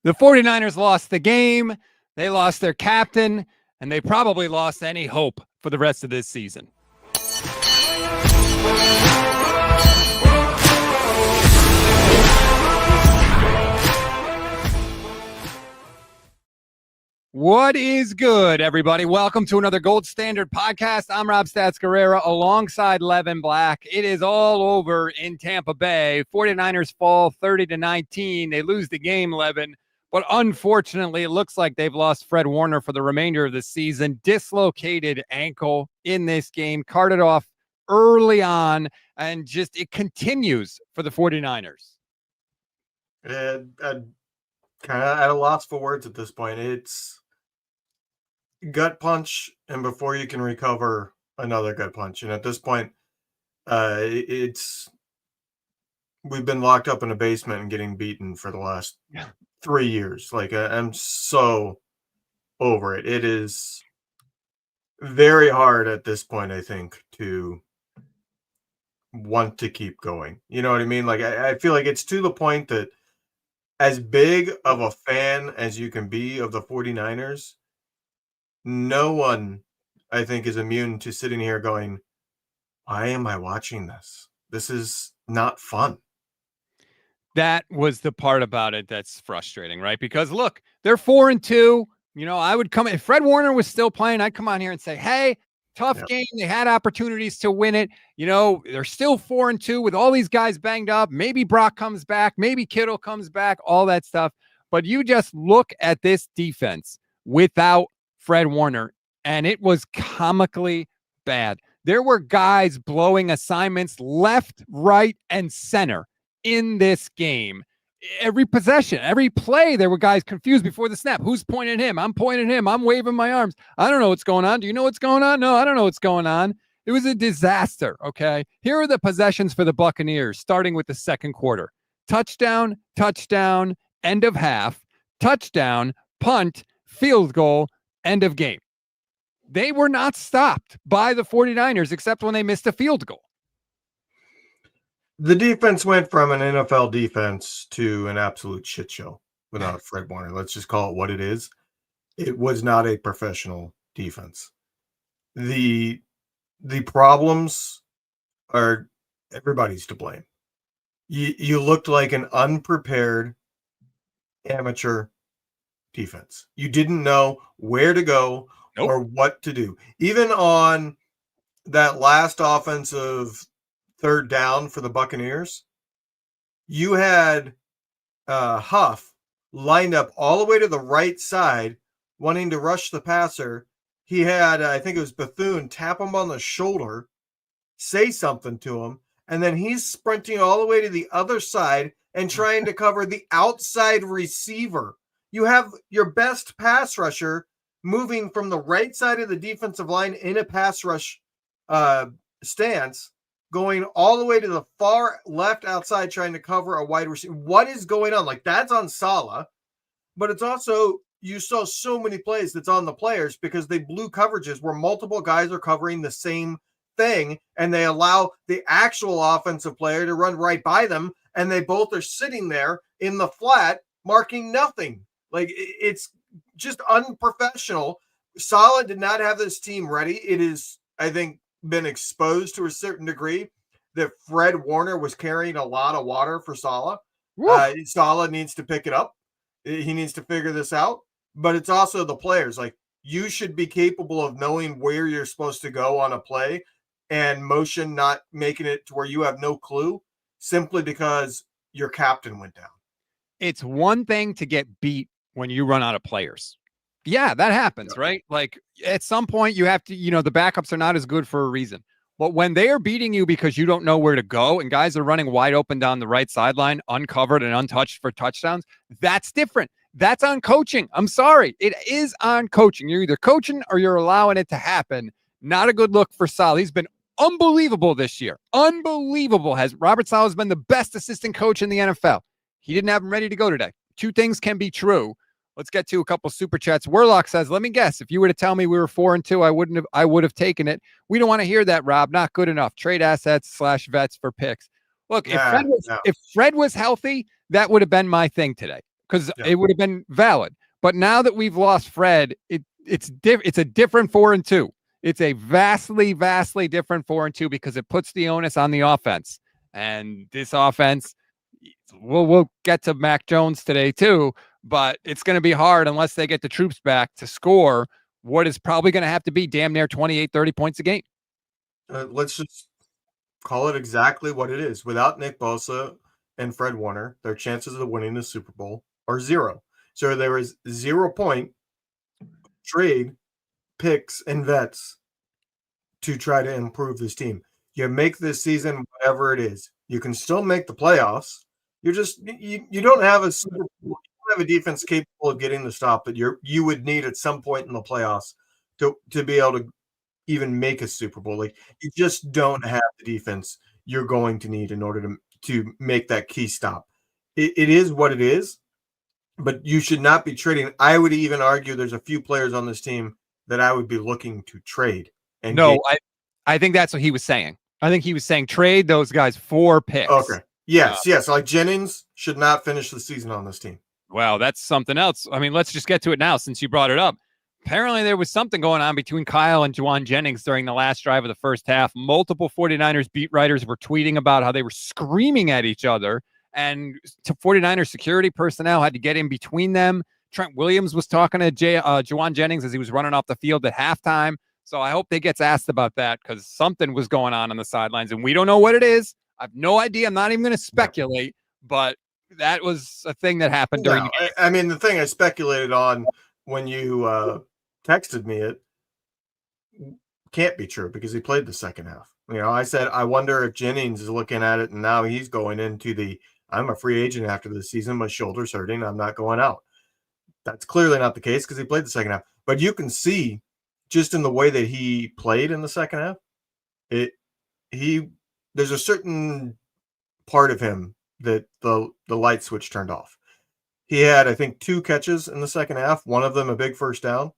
The 49ers lost the game. They lost their captain, and they probably lost any hope for the rest of this season. What is good, everybody? Welcome to another Gold Standard podcast. I'm Rob Stats Guerrera alongside Levin Black. It is all over in Tampa Bay. 49ers fall 30-19. They lose the game, Levin. But unfortunately, it looks like they've lost Fred Warner for the remainder of the season. Dislocated ankle in this game. Carted off early on, and just it continues for the 49ers. I'm kind of at a loss for words at this point. It's gut punch, and before you can recover, another gut punch. And at this point, we've been locked up in a basement and getting beaten for the last 3 years. Like, I'm so over it. It is very hard at this point, I think, to want to keep going. You know what I mean? Like, I feel like it's to the point that as big of a fan as you can be of the 49ers, no one, I think, is immune to sitting here going, why am I watching this? This is not fun. That was the part about it that's frustrating, right? Because look, they're 4-2. You know, I would come if Fred Warner was still playing, I'd come on here and say, hey, tough game. They had opportunities to win it. You know, they're still 4-2 with all these guys banged up. Maybe Brock comes back. Maybe Kittle comes back, all that stuff. But you just look at this defense without Fred Warner, and it was comically bad. There were guys blowing assignments left, right, and center in this game. Every possession, every play, there were guys confused before the snap. Who's pointing him? I'm pointing him. I'm waving my arms. I don't know what's going on. Do you know what's going on? No, I don't know what's going on. It was a disaster, okay? Here are the possessions for the Buccaneers, starting with the second quarter. Touchdown, touchdown, end of half, touchdown, punt, field goal, end of game. They were not stopped by the 49ers except when they missed a field goal. The defense went from an NFL defense to an absolute shit show without Fred Warner. Let's just call it what it is. It was not a professional defense. The problems are everybody's to blame. You looked like an unprepared amateur defense. You didn't know where to go or what to do. Even on that last offensive third down for the Buccaneers, you had Huff lined up all the way to the right side, wanting to rush the passer. He had, I think it was Bethune, tap him on the shoulder, say something to him, and then he's sprinting all the way to the other side and trying to cover the outside receiver. You have your best pass rusher moving from the right side of the defensive line in a pass rush stance, going all the way to the far left outside trying to cover a wide receiver. What is going on? Like, that's on Saleh, but it's also, you saw so many plays that's on the players because they blew coverages where multiple guys are covering the same thing, and they allow the actual offensive player to run right by them, and they both are sitting there in the flat marking nothing. Like, it's just unprofessional. Saleh did not have this team ready. It is, I think, been exposed to a certain degree that Fred Warner was carrying a lot of water for Saleh. Saleh needs to pick it up. He needs to figure this out. But it's also the players. Like, you should be capable of knowing where you're supposed to go on a play and motion, not making it to where you have no clue simply because your captain went down. It's one thing to get beat when you run out of players. Yeah, that happens, right? Like, at some point you have to, you know, the backups are not as good for a reason. But when they are beating you because you don't know where to go and guys are running wide open down the right sideline, uncovered and untouched for touchdowns, that's different. That's on coaching. I'm sorry. It is on coaching. You're either coaching or you're allowing it to happen. Not a good look for Saleh. He's been unbelievable this year. Unbelievable. Robert Saleh has been the best assistant coach in the NFL. He didn't have him ready to go today. Two things can be true. Let's get to a couple super chats. Warlock says, let me guess, if you were to tell me we were 4-2, I would have taken it. We don't want to hear that, Rob. Not good enough. Trade assets / vets for picks. Look, if Fred was healthy, that would have been my thing today. because it would have been valid. But now that we've lost Fred, it's a different 4-2. It's a vastly, vastly different 4-2 because it puts the onus on the offense. And this offense, we'll get to Mac Jones today too, but it's going to be hard unless they get the troops back to score what is probably going to have to be damn near 28, 30 points a game. Let's just call it exactly what it is. Without Nick Bosa and Fred Warner, their chances of winning the Super Bowl are 0. So there is 0 point trade picks and vets to try to improve this team. You make this season whatever it is. You can still make the playoffs. You're just you don't have a Super Bowl. You don't have a defense capable of getting the stop that you would need at some point in the playoffs to be able to even make a Super Bowl. Like, you just don't have the defense you're going to need in order to make that key stop. It is what it is, but you should not be trading. I would even argue there's a few players on this team that I would be looking to trade. And I think that's what he was saying. I think he was saying trade those guys for picks. Okay. Yes. Like Jennings should not finish the season on this team. Wow, that's something else. I mean, let's just get to it now since you brought it up. Apparently, there was something going on between Kyle and Jauan Jennings during the last drive of the first half. Multiple 49ers beat writers were tweeting about how they were screaming at each other, and 49ers security personnel had to get in between them. Trent Williams was talking to Jauan Jennings as he was running off the field at halftime. So I hope they gets asked about that because something was going on the sidelines, and we don't know what it is. I have no idea. I'm not even going to speculate, but that was a thing that happened during the game. I mean, the thing I speculated on when you texted me, it can't be true because he played the second half. I said, I wonder if Jennings is looking at it and now he's going into I'm a free agent after the season. My shoulder's hurting. I'm not going out. That's clearly not the case because he played the second half. But you can see just in the way that he played in the second half, there's a certain part of him that the light switch turned off. He had, I think, 2 catches in the second half, one of them a big first down.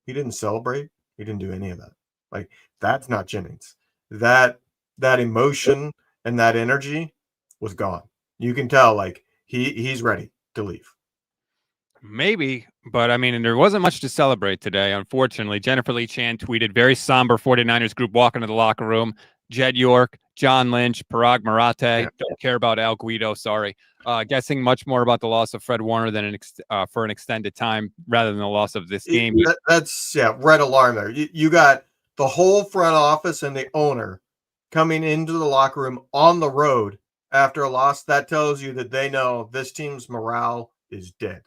He didn't celebrate. He didn't do any of that. Like, that's not Jennings. That emotion and that energy was gone. You can tell, like, he's ready to leave. Maybe, but I mean, and there wasn't much to celebrate today, unfortunately. Jennifer Lee Chan tweeted, very somber 49ers group walking to the locker room. Jed York, John Lynch, Parag Marate, don't care about Al Guido, sorry. Guessing much more about the loss of Fred Warner than for an extended time rather than the loss of this game. That's red alarm there. You got the whole front office and the owner coming into the locker room on the road after a loss. That tells you that they know this team's morale is dead.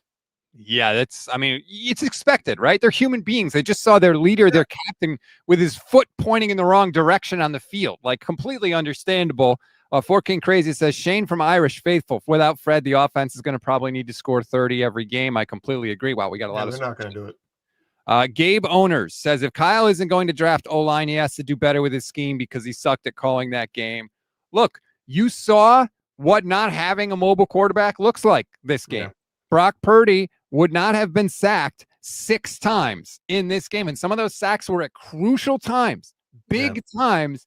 Yeah, it's expected, right? They're human beings. They just saw their leader, their captain, with his foot pointing in the wrong direction on the field. Like, completely understandable. 4King Crazy says, Shane from Irish Faithful. Without Fred, the offense is going to probably need to score 30 every game. I completely agree. Wow, we got a lot of... They're not going to do it. Gabe Owners says, if Kyle isn't going to draft O-line, he has to do better with his scheme because he sucked at calling that game. Look, you saw what not having a mobile quarterback looks like this game. Yeah. Brock Purdy would not have been sacked 6 times in this game. And some of those sacks were at crucial times, big times.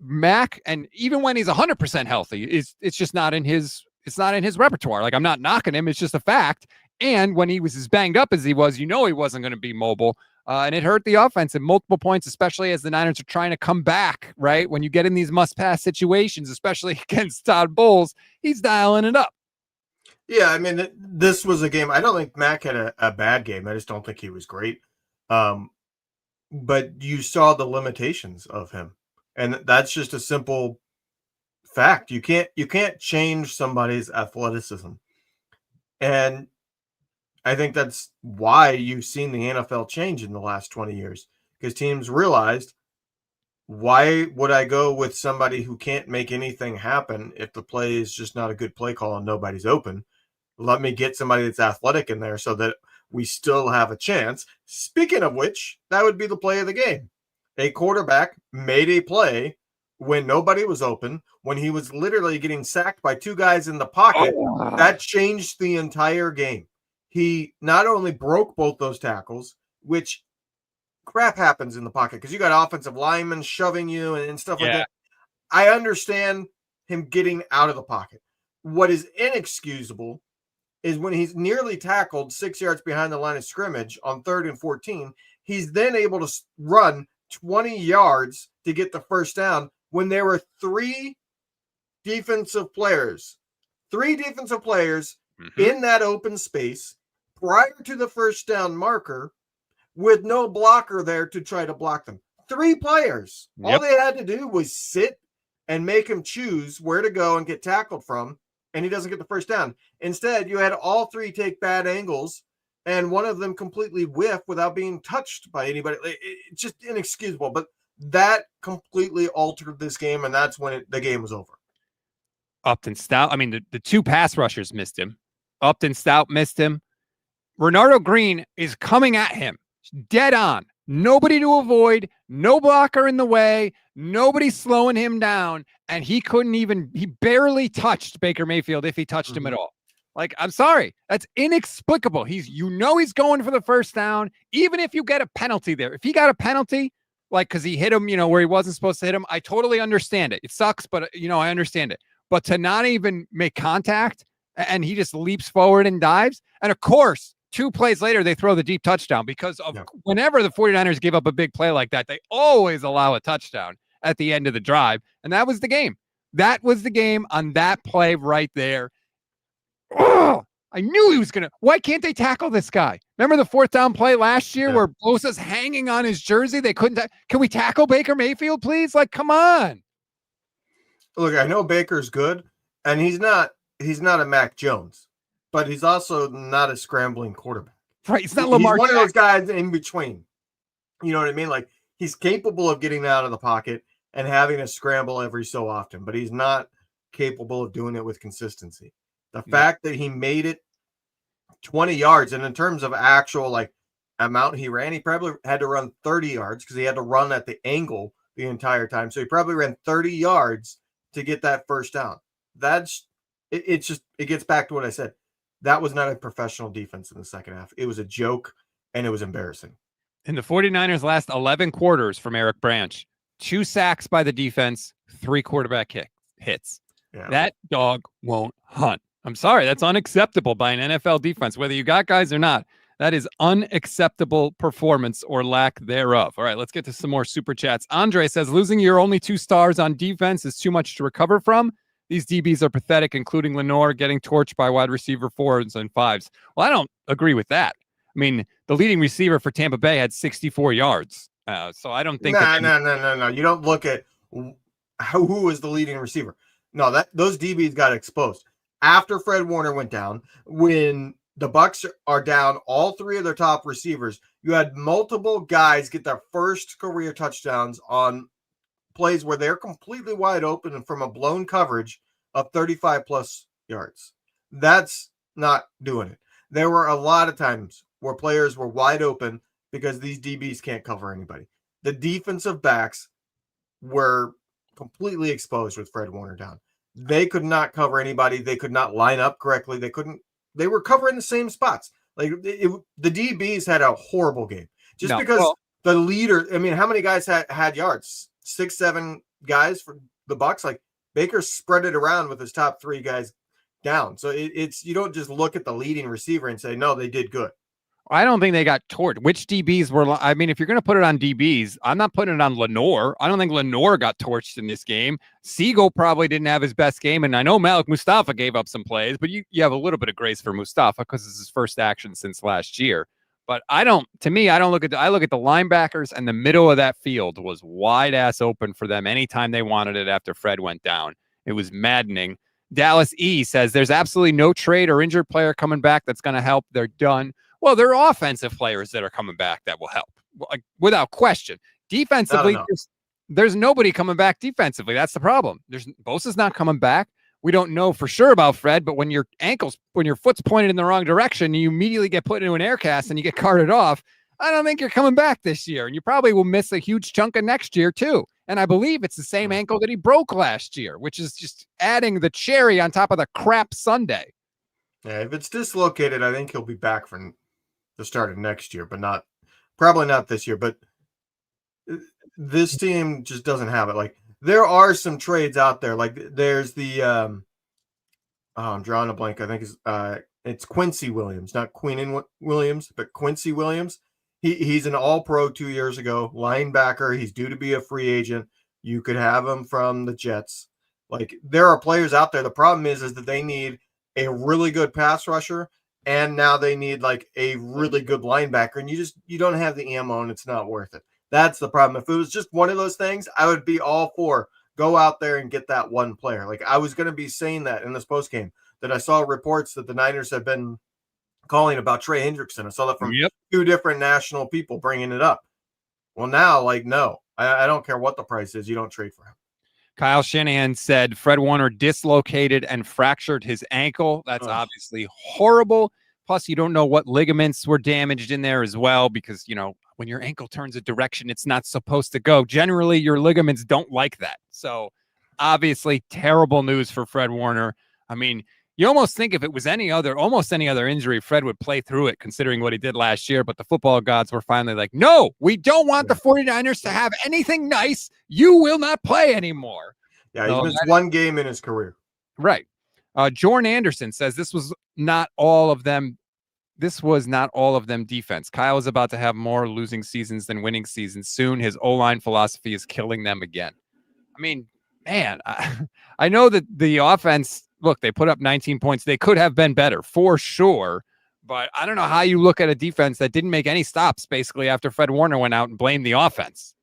Mac, and even when he's 100% healthy, it's just not in his repertoire. Like, I'm not knocking him. It's just a fact. And when he was as banged up as he was, he wasn't going to be mobile. And it hurt the offense at multiple points, especially as the Niners are trying to come back, right? When you get in these must-pass situations, especially against Todd Bowles, he's dialing it up. Yeah, I mean, this was a game. I don't think Mac had a bad game. I just don't think he was great. But you saw the limitations of him. And that's just a simple fact. You can't change somebody's athleticism. And I think that's why you've seen the NFL change in the last 20 years. Because teams realized, why would I go with somebody who can't make anything happen if the play is just not a good play call and nobody's open? Let me get somebody that's athletic in there so that we still have a chance. Speaking of which, that would be the play of the game. A quarterback made a play when nobody was open, when he was literally getting sacked by 2 guys in the pocket. That changed the entire game. He not only broke both those tackles, which crap happens in the pocket because you got offensive linemen shoving you and stuff like that. I understand him getting out of the pocket. What is inexcusable is when he's nearly tackled 6 yards behind the line of scrimmage on 3rd and 14, he's then able to run 20 yards to get the first down when there were three defensive players in that open space prior to the first down marker with no blocker there to try to block them. 3 players. Yep. All they had to do was sit and make him choose where to go and get tackled from, and he doesn't get the first down. Instead, you had all 3 take bad angles, and one of them completely whiff without being touched by anybody. It's just inexcusable. But that completely altered this game, and that's when the game was over. Upton Stout, I mean, the 2 pass rushers missed him. Upton Stout missed him. Renardo Green is coming at him dead on. Nobody to avoid, no blocker in the way, nobody slowing him down, and he barely touched Baker Mayfield if he touched him at all. Like, I'm sorry, that's inexplicable. He's going for the first down, even if you get a penalty there. If he got a penalty, like, because he hit him, where he wasn't supposed to hit him, I totally understand it. It sucks, but, I understand it. But to not even make contact, and he just leaps forward and dives, and of course, 2 plays later, they throw the deep touchdown because of whenever the 49ers give up a big play like that, they always allow a touchdown at the end of the drive. And that was the game. That was the game on that play right there. Oh, I knew he was going to. Why can't they tackle this guy? Remember the 4th down play last year where Bosa's hanging on his jersey? They couldn't. Can we tackle Baker Mayfield, please? Like, come on. Look, I know Baker's good, and he's not a Mac Jones. But he's also not a scrambling quarterback. Right. He's not Lamar. He's one of those guys in between. You know what I mean? Like, he's capable of getting out of the pocket and having to scramble every so often, but he's not capable of doing it with consistency. The fact that he made it 20 yards, and in terms of actual amount he ran, he probably had to run 30 yards because he had to run at the angle the entire time. So he probably ran 30 yards to get that first down. It gets back to what I said. That was not a professional defense in the second half. It was a joke, and it was embarrassing. In the 49ers' last 11 quarters from Eric Branch, 2 sacks by the defense, 3 quarterback hits. Yeah. That dog won't hunt. I'm sorry. That's unacceptable by an NFL defense, whether you got guys or not. That is unacceptable performance or lack thereof. All right, let's get to some more super chats. Andre says, losing your only 2 stars on defense is too much to recover from. These DBs are pathetic, including Lenore getting torched by wide receiver 4s and 5s. Well, I don't agree with that. I mean, the leading receiver for Tampa Bay had 64 yards. So I don't think... No. You don't look at who was the leading receiver. No, those DBs got exposed. After Fred Warner went down, when the Bucs are down all 3 of their top receivers, you had multiple guys get their first career touchdowns on plays where they're completely wide open and from a blown coverage of 35 plus yards. That's not doing it. There were a lot of times where players were wide open because these DBs can't cover anybody. The defensive backs were completely exposed with Fred Warner down. They could not cover anybody. They could not line up correctly. They were covering the same spots. The DBs had a horrible game just because the leader, I mean, how many guys had yards? 6-7 guys for the Bucs. Like, Baker spread it around with his top 3 guys down. So it's you don't just look at the leading receiver and say, no, they did good. I don't think they got torched. Which DBs were? I mean, if you're going to put it on DBs, I'm not putting it on Lenore. I don't think Lenore got torched in this game. Siegel probably didn't have his best game, and I know Malik Mustafa gave up some plays, but you have a little bit of grace for Mustafa because it's his first action since last year. But I look at the linebackers, and the middle of that field was wide ass open for them anytime they wanted it after Fred went down. It was maddening. Dallas E says there's absolutely no trade or injured player coming back that's going to help. They're done. Well, there are offensive players that are coming back that will help, without question. Defensively, there's nobody coming back defensively. That's the problem. Bosa's not coming back. We don't know for sure about Fred, but when your foot's pointed in the wrong direction, you immediately get put into an air cast and you get carted off. I don't think you're coming back this year, and you probably will miss a huge chunk of next year too. And I believe it's the same ankle that he broke last year, which is just adding the cherry on top of the crap Sunday. Yeah, if it's dislocated, I think he'll be back for the start of next year, but probably not this year. But this team just doesn't have it. Like, there are some trades out there. Like, there's the I'm drawing a blank. I think it's It's Quincy Williams, not Quinnen Williams, but Quincy Williams. He's an all-pro 2 years ago, linebacker. He's due to be a free agent. You could have him from the Jets. Like, there are players out there. The problem is that they need a really good pass rusher, and now they need like a really good linebacker, and you don't have the ammo, and it's not worth it. That's the problem. If it was just one of those things, I would be all for go out there and get that one player. Like, I was going to be saying that in this postgame, that I saw reports that the Niners have been calling about Trey Hendrickson. I saw that from two different national people bringing it up. Well, now, like, no, I don't care what the price is. You don't trade for him. Kyle Shanahan said Fred Warner dislocated and fractured his ankle. That's obviously horrible. Plus, you don't know what ligaments were damaged in there as well, because, you know, when your ankle turns a direction it's not supposed to go, generally your ligaments don't like that. So obviously terrible news for Fred Warner. I mean, you almost think if it was almost any other injury, Fred would play through it, considering what he did last year. But the football gods were finally like, no, we don't want the 49ers to have anything nice. You will not play anymore. Yeah, he missed one game in his career. Right. Jordan Anderson says this was not all of them. This was not all of them defense. Kyle is about to have more losing seasons than winning seasons soon. His O-line philosophy is killing them again. I mean, man, I know that the offense, look, they put up 19 points. They could have been better for sure. But I don't know how you look at a defense that didn't make any stops basically after Fred Warner went out and blamed the offense.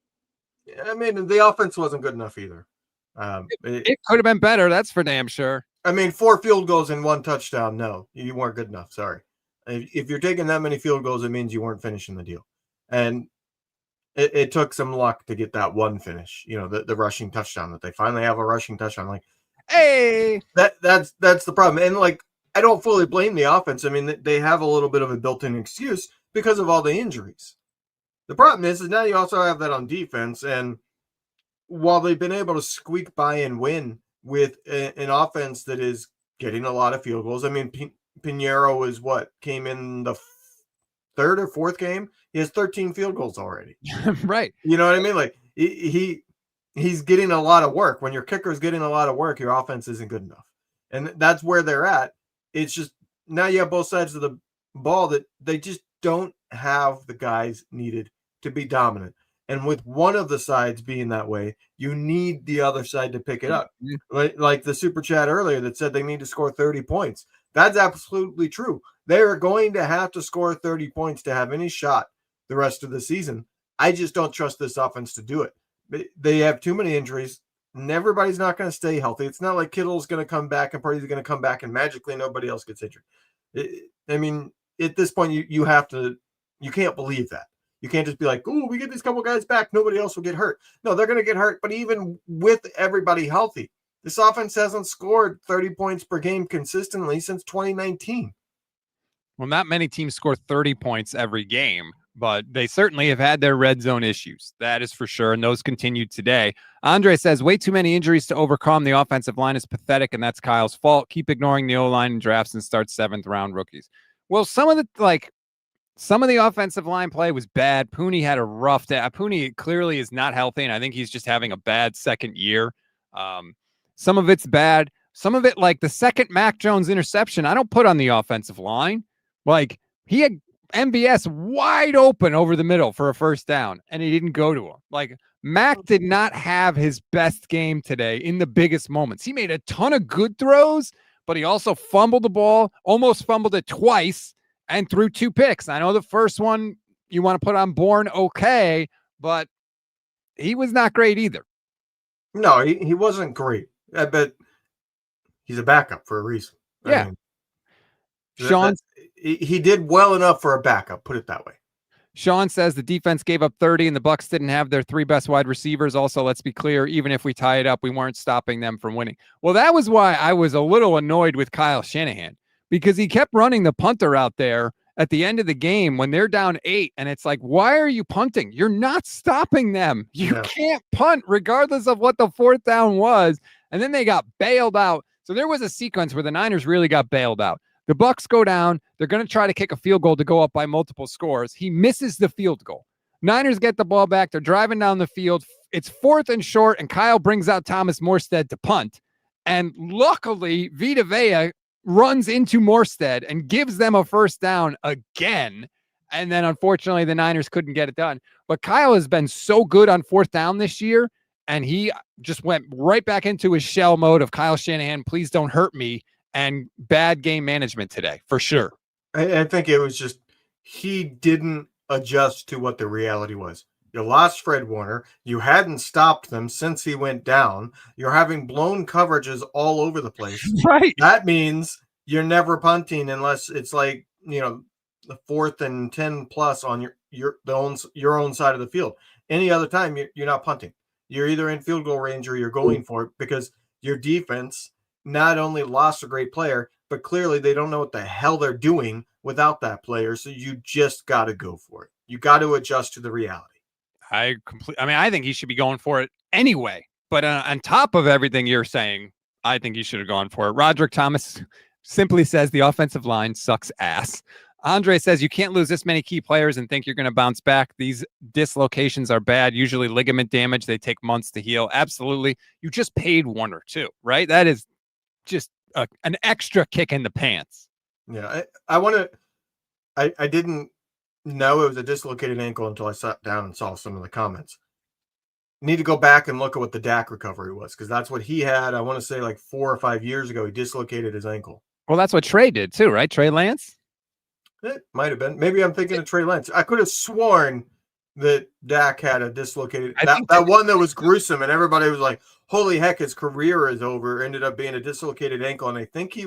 Yeah, I mean, the offense wasn't good enough either. It could have been better. That's for damn sure. I mean, 4 field goals and 1 touchdown. No, you weren't good enough. Sorry. If you're taking that many field goals, it means you weren't finishing the deal. And it took some luck to get that one finish, you know, the rushing touchdown, that they finally have a rushing touchdown. Like, hey, that's the problem. And like, I don't fully blame the offense. I mean, they have a little bit of a built-in excuse because of all the injuries. The problem is now you also have that on defense. And while they've been able to squeak by and win with an offense that is getting a lot of field goals, I mean, Pinheiro is came in the 3rd or 4th game. He has 13 field goals already. Right. You know what I mean? Like, he's getting a lot of work. When your kicker is getting a lot of work, your offense isn't good enough. And that's where they're at. It's just now you have both sides of the ball that they just don't have the guys needed to be dominant. And with one of the sides being that way, you need the other side to pick it up. Like the super chat earlier that said they need to score 30 points. That's absolutely true. They're going to have to score 30 points to have any shot the rest of the season. I just don't trust this offense to do it. They have too many injuries, and everybody's not going to stay healthy. It's not like Kittle's going to come back and Purdy's going to come back and magically nobody else gets injured. I mean, at this point, you can't believe that. You can't just be like, oh, we get these couple guys back, nobody else will get hurt. No, they're going to get hurt. But even with everybody healthy, this offense hasn't scored 30 points per game consistently since 2019. Well, not many teams score 30 points every game, but they certainly have had their red zone issues. That is for sure, and those continued today. Andre says, way too many injuries to overcome. The offensive line is pathetic, and that's Kyle's fault. Keep ignoring the O-line in drafts and start 7th-round rookies. Well, some of the offensive line play was bad. Pooney had a rough day. Pooney clearly is not healthy, and I think he's just having a bad second year. Some of it's bad. Some of it, like the second Mac Jones interception, I don't put on the offensive line. Like, he had MVS wide open over the middle for a first down, and he didn't go to him. Like, Mac did not have his best game today in the biggest moments. He made a ton of good throws, but he also fumbled the ball, almost fumbled it twice, and threw 2 picks. I know the first one you want to put on Bourne, okay, but he was not great either. No, he wasn't great. But he's a backup for a reason. Yeah. I mean, Sean, he did well enough for a backup, put it that way. Sean says the defense gave up 30 and the Bucs didn't have their 3 best wide receivers. Also, let's be clear, even if we tie it up, we weren't stopping them from winning. Well, that was why I was a little annoyed with Kyle Shanahan, because he kept running the punter out there at the end of the game when they're down 8. And it's like, why are you punting? You're not stopping them. You can't punt regardless of what the 4th down was. And then they got bailed out. So there was a sequence where the Niners really got bailed out. The Bucs go down. They're going to try to kick a field goal to go up by multiple scores. He misses the field goal. Niners get the ball back. They're driving down the field. It's 4th and short, and Kyle brings out Thomas Morstead to punt. And luckily, Vita Vea runs into Morstead and gives them a first down again. And then unfortunately the Niners couldn't get it done. But Kyle has been so good on fourth down this year. And he just went right back into his shell mode of Kyle Shanahan, please don't hurt me, and bad game management today, for sure. I think it was just he didn't adjust to what the reality was. You lost Fred Warner. You hadn't stopped them since he went down. You're having blown coverages all over the place. Right. That means you're never punting unless it's like, the 4th and 10 plus on your own side of the field. Any other time, you're not punting. You're either in field goal range or you're going for it because your defense not only lost a great player, but clearly they don't know what the hell they're doing without that player. So you just got to go for it. You got to adjust to the reality. I think he should be going for it anyway. But on top of everything you're saying, I think he should have gone for it. Roderick Thomas simply says the offensive line sucks ass. Andre says you can't lose this many key players and think you're going to bounce back. These dislocations are bad, usually ligament damage. They take months to heal. Absolutely. You just paid Warner too, right? That is just an extra kick in the pants. Yeah, I didn't know it was a dislocated ankle until I sat down and saw some of the comments. Need to go back and look at what the Dak recovery was because that's what he had. I want to say like 4 or 5 years ago, he dislocated his ankle. Well, that's what Trey did too, right? Trey Lance? It might have been. Maybe I'm thinking of Trey Lance. I could have sworn that Dak had a dislocated that one that was gruesome, and everybody was like, "Holy heck, his career is over." Ended up being a dislocated ankle, and I think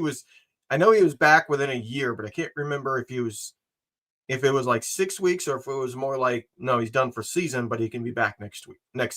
I know he was back within a year, but I can't remember if it was like 6 weeks or if it was more like no, he's done for season, but he can be back next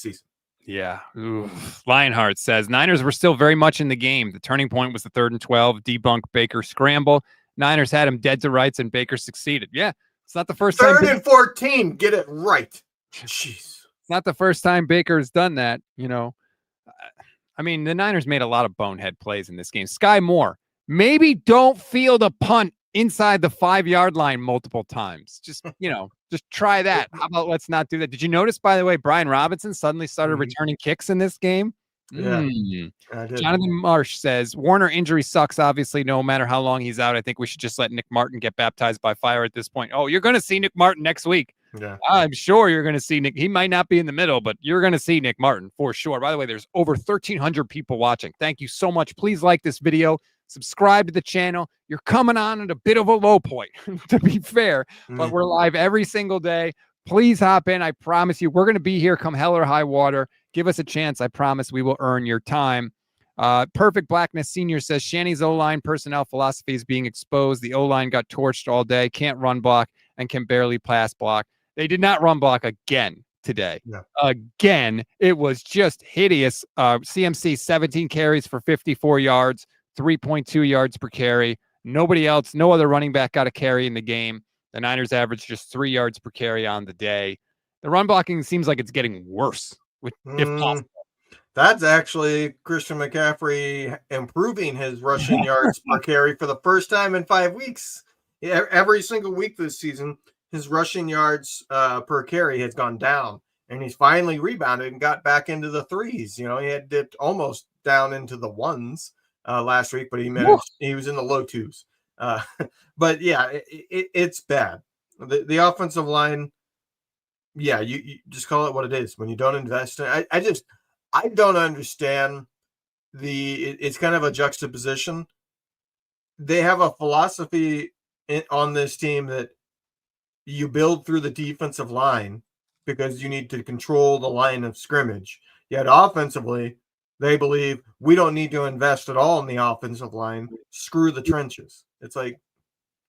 season. Yeah. Ooh. Lionheart says Niners were still very much in the game. The turning point was the 3rd and 12 debunk Baker scramble. Niners had him dead to rights, and Baker succeeded. Yeah, it's not the first time. 3rd and 14, get it right. Jeez, it's not the first time Baker's done that. I mean, the Niners made a lot of bonehead plays in this game. Sky Moore, maybe don't field a punt inside the 5-yard line multiple times. Just try that. How about let's not do that? Did you notice, by the way, Brian Robinson suddenly started returning kicks in this game? Yeah. Jonathan Marsh says Warner injury sucks. Obviously, no matter how long he's out, I think we should just let Nick Martin get baptized by fire at this point. Oh, you're going to see Nick Martin next week. Yeah, I'm sure you're going to see Nick. He might not be in the middle, but you're going to see Nick Martin for sure. By the way, there's over 1,300 people watching. Thank you so much. Please like this video. Subscribe to the channel. You're coming on at a bit of a low point, to be fair, but we're live every single day. Please hop in. I promise you, we're going to be here come hell or high water. Give us a chance. I promise we will earn your time. Perfect Blackness Senior says Shanny's O-line personnel philosophy is being exposed. The O-line got torched all day, can't run block, and can barely pass block. They did not run block again today. Yeah. Again, it was just hideous. CMC 17 carries for 54 yards, 3.2 yards per carry. Nobody else, no other running back got a carry in the game. The Niners averaged just 3 yards per carry on the day. The run blocking seems like it's getting worse, if possible. That's actually Christian McCaffrey improving his rushing yards per carry for the first time in 5 weeks. Yeah, every single week this season, his rushing yards per carry has gone down, and he's finally rebounded and got back into the 3s. He had dipped almost down into the 1s last week, but he was in the low 2s. But yeah, it's bad. The offensive line, yeah, you just call it what it is. When you don't invest in it, I don't understand it's kind of a juxtaposition. They have a philosophy on this team that you build through the defensive line because you need to control the line of scrimmage. Yet offensively, they believe we don't need to invest at all in the offensive line. Screw the trenches. It's like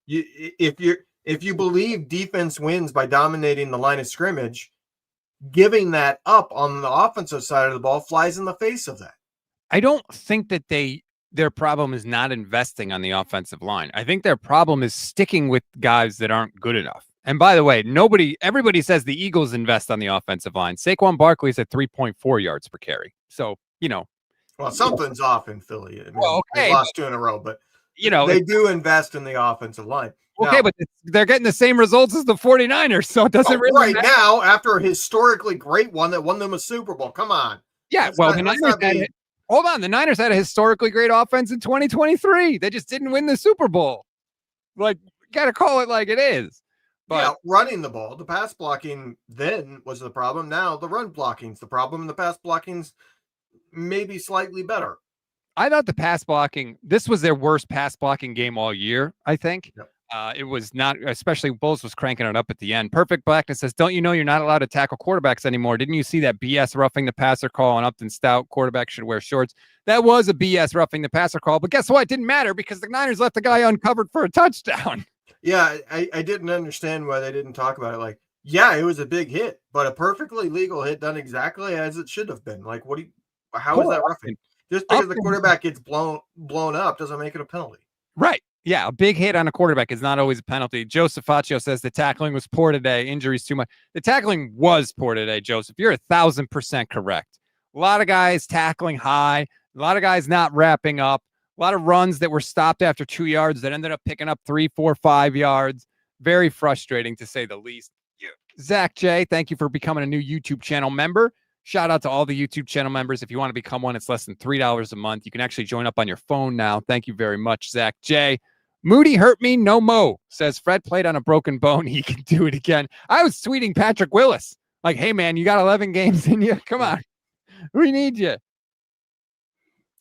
if you believe defense wins by dominating the line of scrimmage, giving that up on the offensive side of the ball flies in the face of that. I don't think that their problem is not investing on the offensive line. I think their problem is sticking with guys that aren't good enough. And by the way, everybody says the Eagles invest on the offensive line. Saquon Barkley's at 3.4 yards per carry. So, well, something's off in Philly. I mean, okay, they lost 2 in a row, but they do invest in the offensive line. Okay, now, but they're getting the same results as the 49ers, so it doesn't really matter. Now, after a historically great one that won them a Super Bowl. Come on. Yeah, the Niners had it. hold on. The Niners had a historically great offense in 2023. They just didn't win the Super Bowl. Like, got to call it like it is. But yeah, running the ball, the pass blocking then was the problem. Now the run blocking's the problem. The pass blocking's maybe slightly better. I thought the pass blocking, this was their worst pass blocking game all year, I think. Yep. It was not, especially Bulls was cranking it up at the end. Perfect Blackness says, don't you know you're not allowed to tackle quarterbacks anymore? Didn't you see that BS roughing the passer call on Upton Stout? Quarterback should wear shorts. That was a BS roughing the passer call, but guess what? It didn't matter because the Niners left the guy uncovered for a touchdown. Yeah, I didn't understand why they didn't talk about it. Like, yeah, it was a big hit, but a perfectly legal hit done exactly as it should have been. Like, how is that roughing? Just because the quarterback gets blown up doesn't make it a penalty. Right. Yeah, a big hit on a quarterback is not always a penalty. Joseph Faccio says the tackling was poor today. Injuries too much. The tackling was poor today, Joseph. You're 1,000% correct. A lot of guys tackling high. A lot of guys not wrapping up. A lot of runs that were stopped after 2 yards that ended up picking up 3, 4, 5 yards. Very frustrating, to say the least. Zach J., thank you for becoming a new YouTube channel member. Shout out to all the YouTube channel members. If you want to become one, it's less than $3 a month. You can actually join up on your phone now. Thank you very much, Zach J. Moody hurt me, no mo. Says Fred played on a broken bone. He can do it again. I was tweeting Patrick Willis. Like, hey, man, you got 11 games in you. Come on. We need you.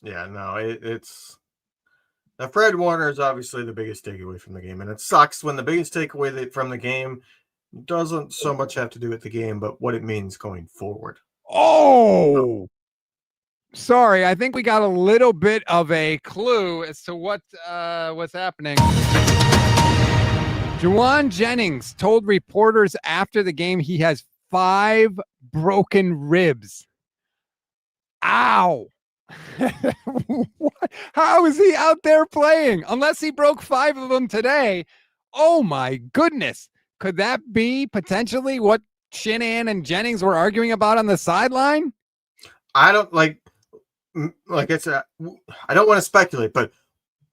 Yeah, no, it's... Now, Fred Warner is obviously the biggest takeaway from the game, and it sucks when the biggest takeaway from the game doesn't so much have to do with the game, but what it means going forward. Oh, sorry. I think we got a little bit of a clue as to what's happening. Jauan Jennings told reporters after the game he has 5 broken ribs. Ow. What? How is he out there playing? Unless he broke 5 of them today. Oh my goodness. Could that be potentially what Shanahan and Jennings were arguing about on the sideline? I don't I don't want to speculate, but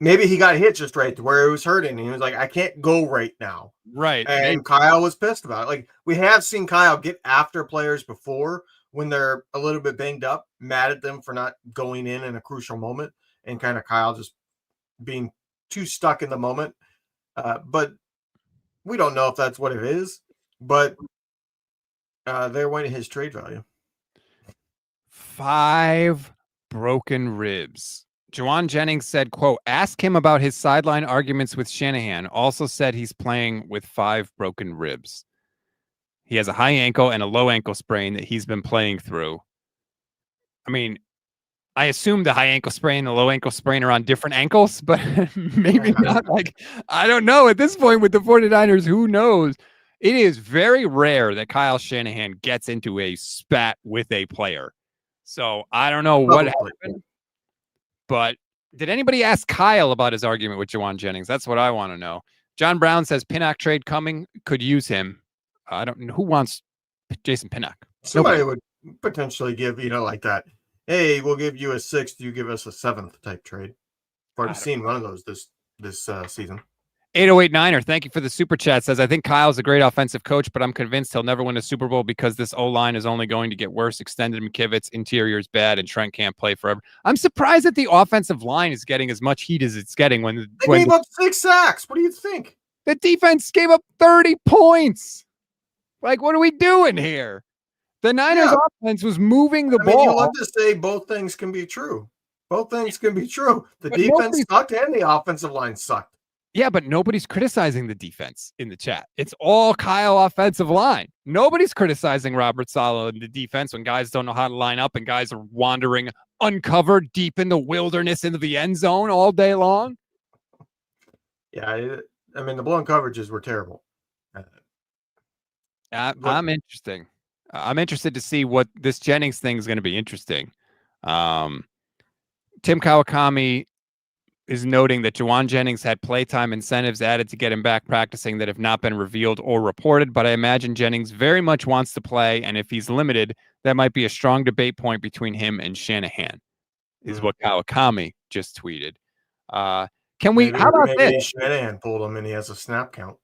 maybe he got hit just right to where it was hurting. And he was like, I can't go right now. Right. And maybe. Kyle was pissed about it. Like, we have seen Kyle get after players before when they're a little bit banged up, mad at them for not going in a crucial moment, and kind of Kyle just being too stuck in the moment. But we don't know if that's what it is, but there went his trade value. 5 broken ribs. Jauan Jennings said, quote, ask him about his sideline arguments with Shanahan. Also said he's playing with 5 broken ribs. He has a high ankle and a low ankle sprain that he's been playing through. I mean, I assume the high ankle sprain and the low ankle sprain are on different ankles, but maybe not. Like, I don't know. At this point with the 49ers, who knows? It is very rare that Kyle Shanahan gets into a spat with a player. So I don't know what happened. But did anybody ask Kyle about his argument with Jauan Jennings? That's what I want to know. John Brown says Pinnock trade coming. Could use him. I don't know who wants Jason Pinnock. Somebody would potentially give, like that. Hey, we'll give you a 6th. You give us a 7th type trade. I've already seen one of those this season. 808-9er, thank you for the super chat. Says, I think Kyle's a great offensive coach, but I'm convinced he'll never win a Super Bowl because this O-line is only going to get worse. Extended McKivitz, interior is bad, and Trent can't play forever. I'm surprised that the offensive line is getting as much heat as it's getting when they gave up 6 sacks. What do you think? The defense gave up 30 points. Like, what are we doing here? The Niners offense was moving the ball. You love to say both things can be true. Both things can be true. The defense sucked and the offensive line sucked. Yeah, but nobody's criticizing the defense in the chat. It's all Kyle offensive line. Nobody's criticizing Robert Saleh in the defense when guys don't know how to line up and guys are wandering uncovered deep in the wilderness into the end zone all day long. Yeah, I mean, the blown coverages were terrible. I'm interesting. I'm interested to see what this Jennings thing is going to be interesting. Tim Kawakami is noting that Jauan Jennings had playtime incentives added to get him back practicing that have not been revealed or reported, but I imagine Jennings very much wants to play, and if he's limited, that might be a strong debate point between him and Shanahan, is what Kawakami just tweeted. How about this? Shanahan pulled him and he has a snap count.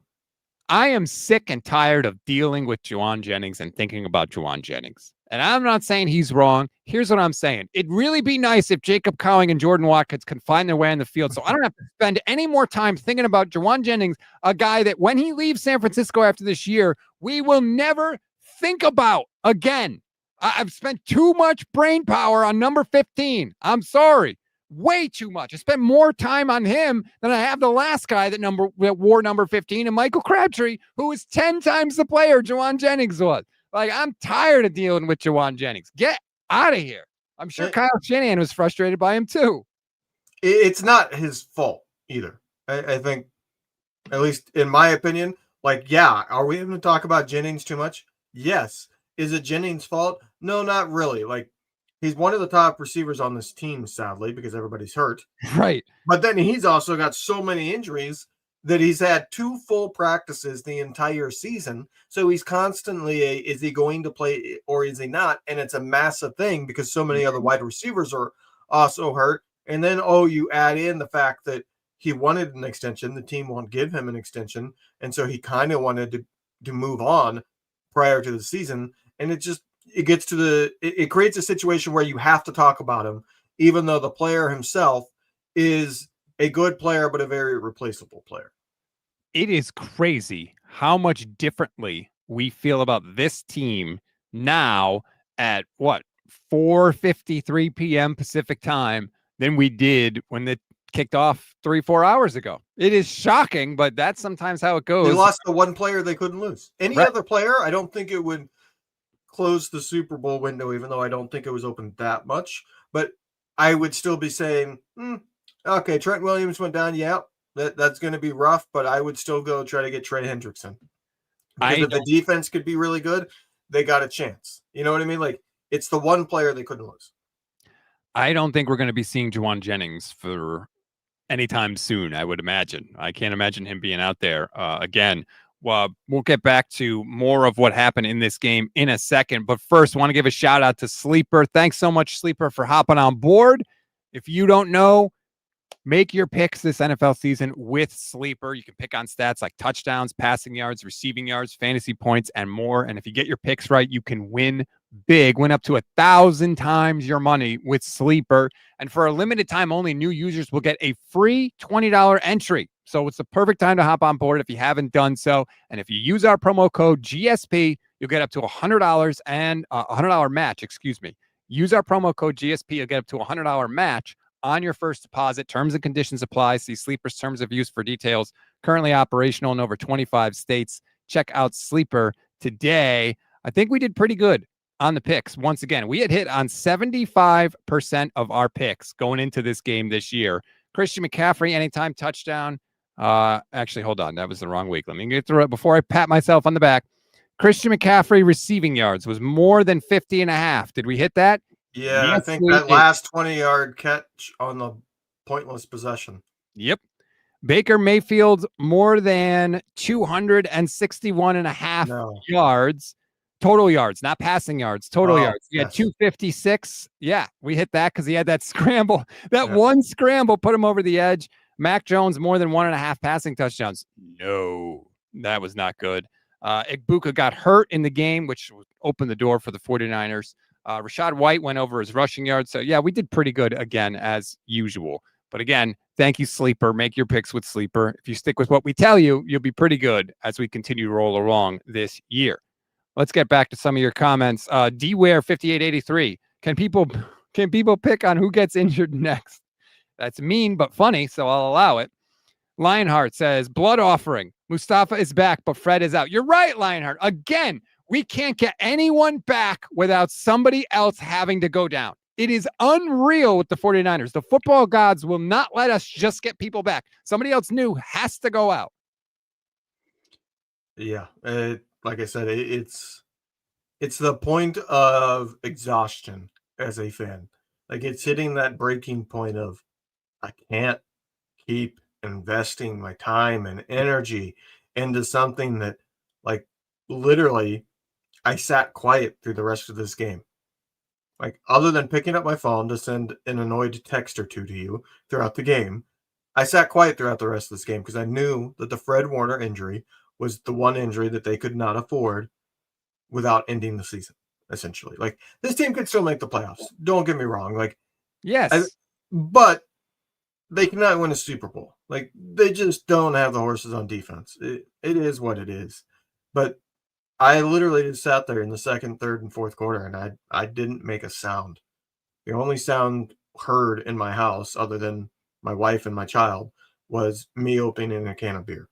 I am sick and tired of dealing with Jauan Jennings and thinking about Jauan Jennings. And I'm not saying he's wrong. Here's what I'm saying. It'd really be nice if Jacob Cowing and Jordan Watkins can find their way on the field. So I don't have to spend any more time thinking about Jauan Jennings, a guy that when he leaves San Francisco after this year, we will never think about again. I've spent too much brain power on number 15. I'm sorry. Way too much. I spent more time on him than I have the last guy that wore number 15, and Michael Crabtree, who is 10 times the player Jauan Jennings was. Like, I'm tired of dealing with Jauan Jennings. Get out of here. I'm sure Kyle Shanahan was frustrated by him too. It's not his fault either. I think, at least in my opinion, like, yeah, are we going to talk about Jennings too much? Yes. Is it Jennings' fault? No, not really. Like, he's one of the top receivers on this team, sadly, because everybody's hurt. Right. But then he's also got so many injuries that he's had 2 full practices the entire season. So he's constantly is he going to play or is he not? And it's a massive thing because so many other wide receivers are also hurt. And then, you add in the fact that he wanted an extension. The team won't give him an extension. And so he kind of wanted to move on prior to the season. And it gets to it creates a situation where you have to talk about him, even though the player himself is a good player, but a very replaceable player. It is crazy how much differently we feel about this team now at 4:53 p.m. Pacific time than we did when they kicked off 3-4 hours ago. It is shocking, but that's sometimes how it goes. They lost the one player they couldn't lose. Any other player, I don't think it would close the Super Bowl window, even though I don't think it was open that much. But I would still be saying, okay, Trent Williams went down. Yeah, that's going to be rough, but I would still go try to get Trey Hendrickson. Because if the defense could be really good, they got a chance. You know what I mean? Like, it's the one player they couldn't lose. I don't think we're going to be seeing Jauan Jennings for anytime soon, I would imagine. I can't imagine him being out there again. Well, we'll get back to more of what happened in this game in a second. But first, I want to give a shout out to Sleeper. Thanks so much, Sleeper, for hopping on board. If you don't know, make your picks this NFL season with Sleeper. You can pick on stats like touchdowns, passing yards, receiving yards, fantasy points, and more. And if you get your picks right, you can win big, win up to 1,000 times your money with Sleeper. And for a limited time only, new users will get a free $20 entry. So it's the perfect time to hop on board if you haven't done so. And if you use our promo code GSP, you'll get up to $100 and $100 match, Use our promo code GSP, you'll get up to $100 match on your first deposit. Terms and conditions apply. See Sleeper's terms of use for details. Currently operational in over 25 states. Check out Sleeper today. I think we did pretty good on the picks. Once again, we had hit on 75% of our picks going into this game this year. Christian McCaffrey, anytime touchdown. Actually, hold on. That was the wrong week. Let me get through it before I pat myself on the back. Christian McCaffrey receiving yards was more than 50.5. Did we hit that? Yeah, yes, I think that last 20-yard catch on the pointless possession. Yep. Baker Mayfield more than 261.5 yards. Total yards, not passing yards, total yards. He had 256. Yeah, we hit that because he had that scramble. One scramble put him over the edge. Mac Jones, more than 1.5 passing touchdowns. No, that was not good. Igbuka got hurt in the game, which opened the door for the 49ers. Rashad White went over his rushing yards. So, yeah, we did pretty good again, as usual. But again, thank you, Sleeper. Make your picks with Sleeper. If you stick with what we tell you, you'll be pretty good as we continue to roll along this year. Let's get back to some of your comments. DWare5883. Can people pick on who gets injured next? That's mean, but funny, so I'll allow it. Lionheart says, blood offering. Mustafa is back, but Fred is out. You're right, Lionheart. Again, we can't get anyone back without somebody else having to go down. It is unreal with the 49ers. The football gods will not let us just get people back. Somebody else new has to go out. Yeah, like I said, it's the point of exhaustion as a fan. Like, it's hitting that breaking point of, I can't keep investing my time and energy into something that, like, literally I sat quiet through the rest of this game. Like, other than picking up my phone to send an annoyed text or two to you throughout the game, I sat quiet throughout the rest of this game because I knew that the Fred Warner injury was the one injury that they could not afford without ending the season. essentially. Like, this team could still make the playoffs. Don't get me wrong. Like, Yes. but they cannot win a Super Bowl. Like, they just don't have the horses on defense. It is what it is. But I literally just sat there in the second, third, and fourth quarter, and I didn't make a sound. The only sound heard in my house, other than my wife and my child, was me opening a can of beer.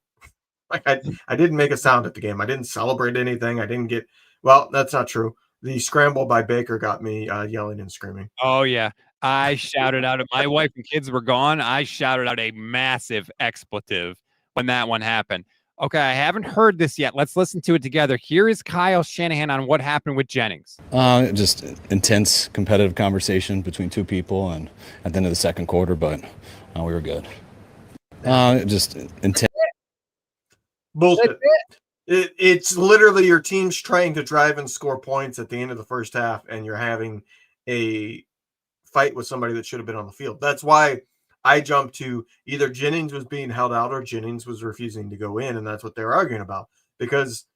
Like, I didn't make a sound at the game. I didn't celebrate anything. I didn't get – well, that's not true. The scramble by Baker got me yelling and screaming. Oh, yeah. I shouted out – my wife and kids were gone. I shouted out a massive expletive when that one happened. Okay, I haven't heard this yet. Let's listen to it together. Here is Kyle Shanahan on what happened with Jennings. Just intense competitive conversation between two people and at the end of the second quarter, but we were good. Just intense. Bullshit. It's literally your team's trying to drive and score points at the end of the first half, and you're having a fight with somebody that should have been on the field. That's why I jumped to either Jennings was being held out or Jennings was refusing to go in, and that's what they're arguing about, because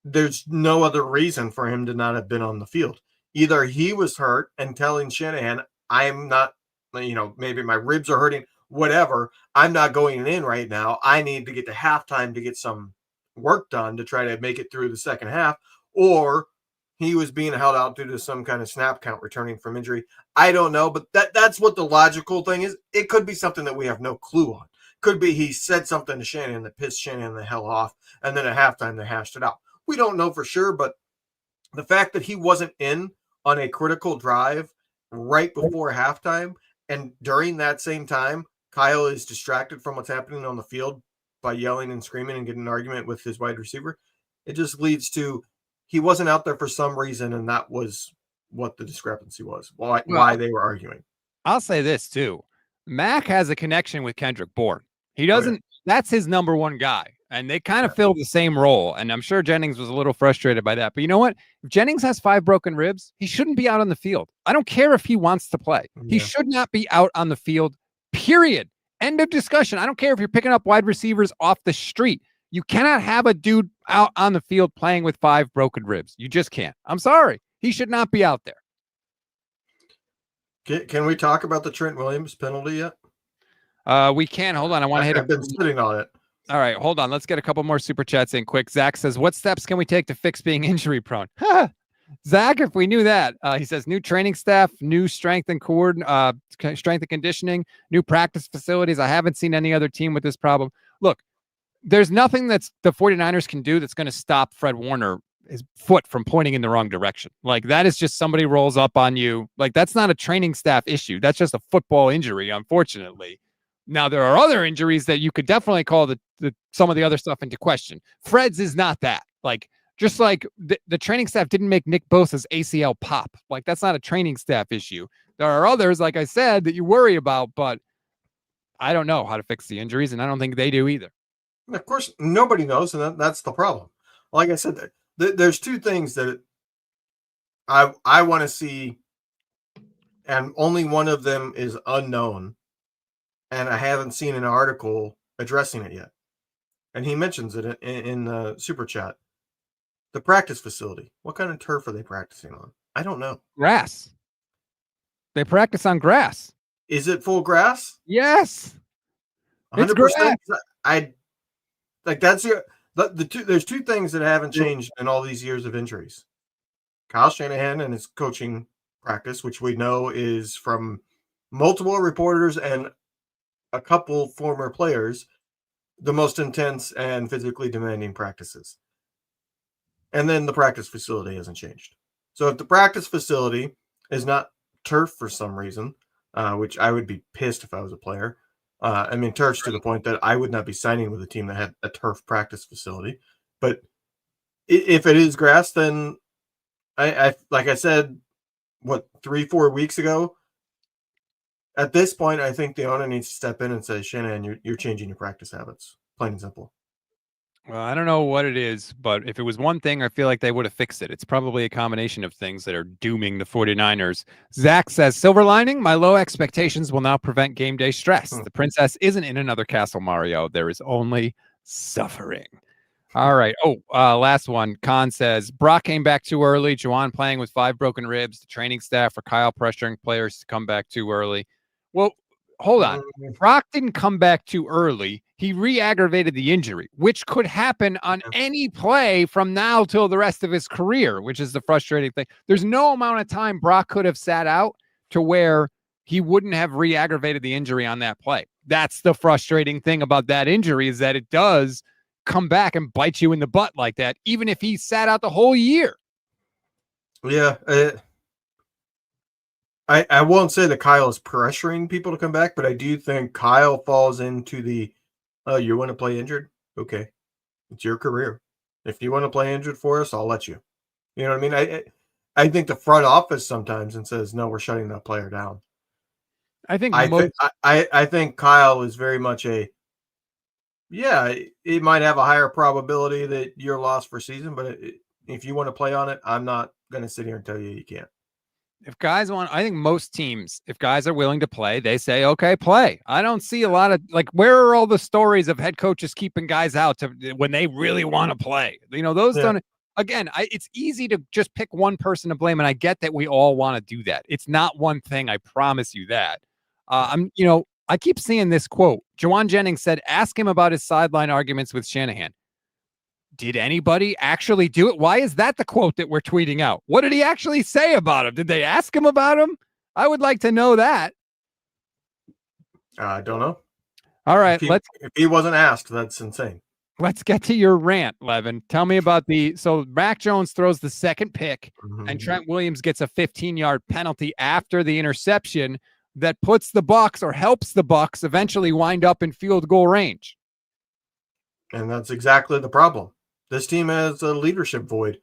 there's no other reason for him to not have been on the field. Either he was hurt and telling Shanahan, I'm not, maybe my ribs are hurting, whatever, I'm not going in right now. I need to get to halftime to get some work done to try to make it through the second half, or he was being held out due to some kind of snap count returning from injury. I don't know, but that's what the logical thing is. It could be something that we have no clue on. Could be he said something to Shanahan that pissed Shanahan the hell off, and then at halftime they hashed it out. We don't know for sure, but the fact that he wasn't in on a critical drive right before halftime, and during that same time, Kyle is distracted from what's happening on the field by yelling and screaming and getting an argument with his wide receiver, it just leads to he wasn't out there for some reason, and that was what the discrepancy was, why they were arguing. I'll say this, too. Mac has a connection with Kendrick Bourne. He doesn't – that's his number one guy, and they kind of fill the same role, and I'm sure Jennings was a little frustrated by that. But you know what? If Jennings has 5 broken ribs, he shouldn't be out on the field. I don't care if he wants to play. Yeah. He should not be out on the field, period. End of discussion. I don't care if you're picking up wide receivers off the street. You cannot have a dude out on the field playing with 5 broken ribs. You just can't. I'm sorry. He should not be out there. Can we talk about the Trent Williams penalty yet? We can. Hold on. I want to hit I've been sitting on it. All right. Hold on. Let's get a couple more super chats in quick. Zach says, what steps can we take to fix being injury prone? Zach, if we knew that, he says new training staff, new strength and conditioning, new practice facilities. I haven't seen any other team with this problem. Look, there's nothing that's the 49ers can do that's going to stop Fred Warner, his foot, from pointing in the wrong direction. Like, that is just somebody rolls up on you. Like, that's not a training staff issue. That's just a football injury, unfortunately. Now, there are other injuries that you could definitely call some of the other stuff into question. Fred's is not that. Like, just like the training staff didn't make Nick Bosa's ACL pop. Like, that's not a training staff issue. There are others, like I said, that you worry about, but I don't know how to fix the injuries, and I don't think they do either. Of course, nobody knows, and that's the problem. Like I said, there's 2 things that I want to see, and only one of them is unknown, and I haven't seen an article addressing it yet. And he mentions it in the super chat. The practice facility. What kind of turf are they practicing on? I don't know. Grass. They practice on grass. Is it full grass? Yes. 100%. That's the two. There's 2 things that haven't changed in all these years of injuries. Kyle Shanahan and his coaching practice, which we know is from multiple reporters and a couple former players, the most intense and physically demanding practices. And then the practice facility hasn't changed. So if the practice facility is not turf for some reason, which I would be pissed if I was a player. Turf's to the point that I would not be signing with a team that had a turf practice facility. But if it is grass, then I like I said, 3-4 weeks ago, at this point, I think the owner needs to step in and say, Shanahan, you're changing your practice habits, plain and simple. Well, I don't know what it is, but if it was one thing, I feel like they would have fixed it. It's probably a combination of things that are dooming the 49ers. Zach says, silver lining, my low expectations will now prevent game day stress. The princess isn't in another castle, Mario. There is only suffering. All right. Oh, last one. Khan says, Brock came back too early. Jauan playing with 5 broken ribs. The training staff for Kyle pressuring players to come back too early. Well, hold on. Brock didn't come back too early. He re-aggravated the injury, which could happen on any play from now till the rest of his career, which is the frustrating thing. There's no amount of time Brock could have sat out to where he wouldn't have re-aggravated the injury on that play. That's the frustrating thing about that injury, is that it does come back and bite you in the butt like that, even if he sat out the whole year. Yeah. I won't say that Kyle is pressuring people to come back, but I do think Kyle falls into the, you want to play injured? Okay. It's your career. If you want to play injured for us, I'll let you. You know what I mean? I think the front office sometimes and says, no, we're shutting that player down. I think Kyle is very much it might have a higher probability that you're lost for season, but if you want to play on it, I'm not going to sit here and tell you can't. If guys want, I think most teams, if guys are willing to play, they say, okay, play. I don't see a lot of, like, where are all the stories of head coaches keeping guys out when they really want to play? You know, those don't, again, it's easy to just pick one person to blame. And I get that we all want to do that. It's not one thing. I promise you that. I keep seeing this quote. Jauan Jennings said, ask him about his sideline arguments with Shanahan. Did anybody actually do it? Why is that the quote that we're tweeting out? What did he actually say about him? Did they ask him about him? I would like to know that. I don't know. All right. If he wasn't asked, that's insane. Let's get to your rant, Levin. Tell me about so Mac Jones throws the second pick and Trent Williams gets a 15-yard penalty after the interception that puts the Bucs, or helps the Bucs, eventually wind up in field goal range. And that's exactly the problem. This team has a leadership void.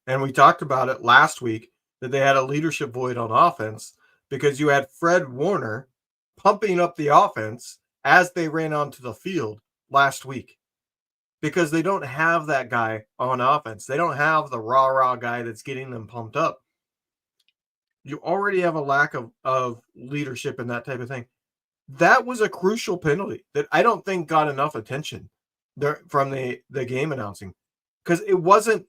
And we talked about it last week, that they had a leadership void on offense because you had Fred Warner pumping up the offense as they ran onto the field last week, because they don't have that guy on offense. They don't have the rah-rah guy that's getting them pumped up. You already have a lack of leadership and that type of thing. That was a crucial penalty that I don't think got enough attention there from the game announcing, because it wasn't,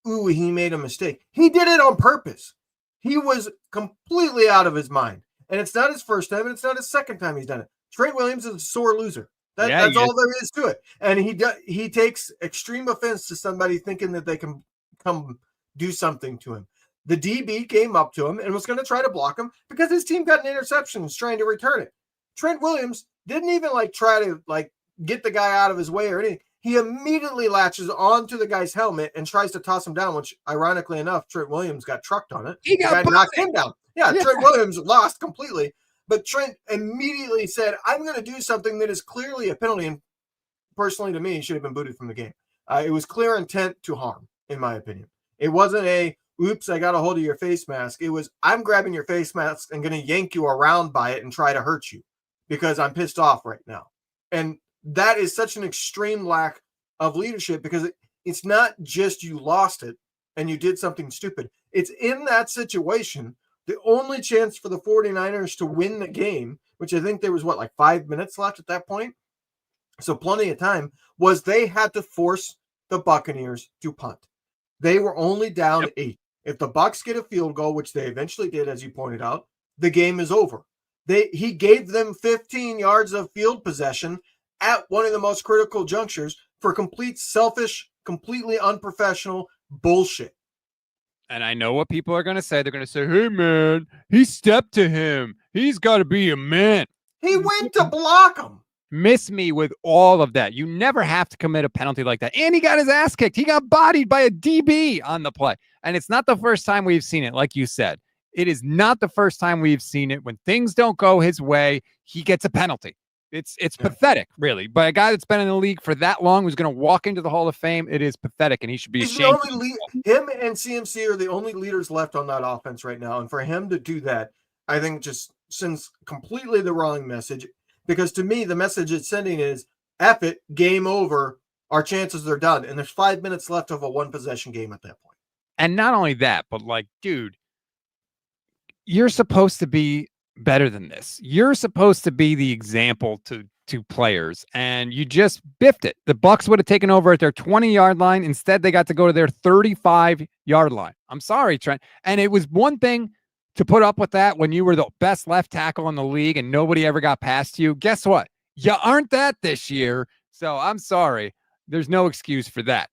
ooh, he made a mistake. He did it on purpose. He was completely out of his mind. And it's not his first time, and it's not his second time he's done it. Trent Williams is a sore loser. That's all there is to it. And he takes extreme offense to somebody thinking that they can come do something to him. The DB came up to him and was going to try to block him because his team got an interception and was trying to return it. Trent Williams didn't even try to get the guy out of his way or anything. He immediately latches onto the guy's helmet and tries to toss him down, which ironically enough, Trent Williams got trucked on it. He got knocked him down. Yeah, Trent Williams lost completely. But Trent immediately said, I'm going to do something that is clearly a penalty. And personally, to me, he should have been booted from the game. It was clear intent to harm, in my opinion. It wasn't oops, I got a hold of your face mask. It was, I'm grabbing your face mask and going to yank you around by it and try to hurt you because I'm pissed off right now. And that is such an extreme lack of leadership, because it's not just you lost it and you did something stupid. It's in that situation, the only chance for the 49ers to win the game, which I think there was 5 minutes left at that point. So plenty of time, was they had to force the Buccaneers to punt. They were only down 8. If the Bucs get a field goal, which they eventually did, as you pointed out, the game is over. He gave them 15 yards of field possession at one of the most critical junctures for complete selfish, completely unprofessional bullshit. And I know what people are going to say. They're going to say, hey, man, he stepped to him. He's got to be a man. He went to block him. Miss me with all of that. You never have to commit a penalty like that. And he got his ass kicked. He got bodied by a DB on the play. And it's not the first time we've seen it, like you said. It is not the first time we've seen it. When things don't go his way, he gets a penalty. It's pathetic, really. By a guy that's been in the league for that long, who's going to walk into the Hall of Fame, it is pathetic, and he should be ashamed. Him and CMC are the only leaders left on that offense right now. And for him to do that, I think just sends completely the wrong message. Because to me, the message it's sending is, F it, game over, our chances are done. And there's 5 minutes left of a one-possession game at that point. And not only that, but dude, you're supposed to be better than this. You're supposed to be the example to to players, and you just biffed it. The Bucs would have taken over at their 20-yard line. Instead, they got to go to their 35-yard line. I'm sorry, Trent. And it was one thing to put up with that when you were the best left tackle in the league and nobody ever got past you. Guess what? You aren't that this year. So I'm sorry. There's no excuse for that.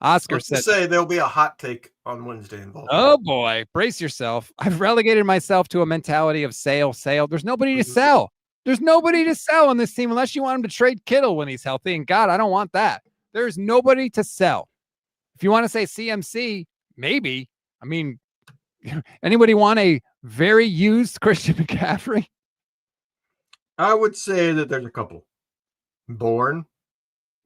Oscar said, say there'll be a hot take on Wednesday in Baltimore. Oh boy, brace yourself. I've relegated myself to a mentality of sale. There's nobody to sell. There's nobody to sell on this team unless you want him to trade Kittle when he's healthy. And God, I don't want that. There's nobody to sell. If you want to say CMC, maybe. I mean, anybody want a very used Christian McCaffrey? I would say that there's a couple. Bourne.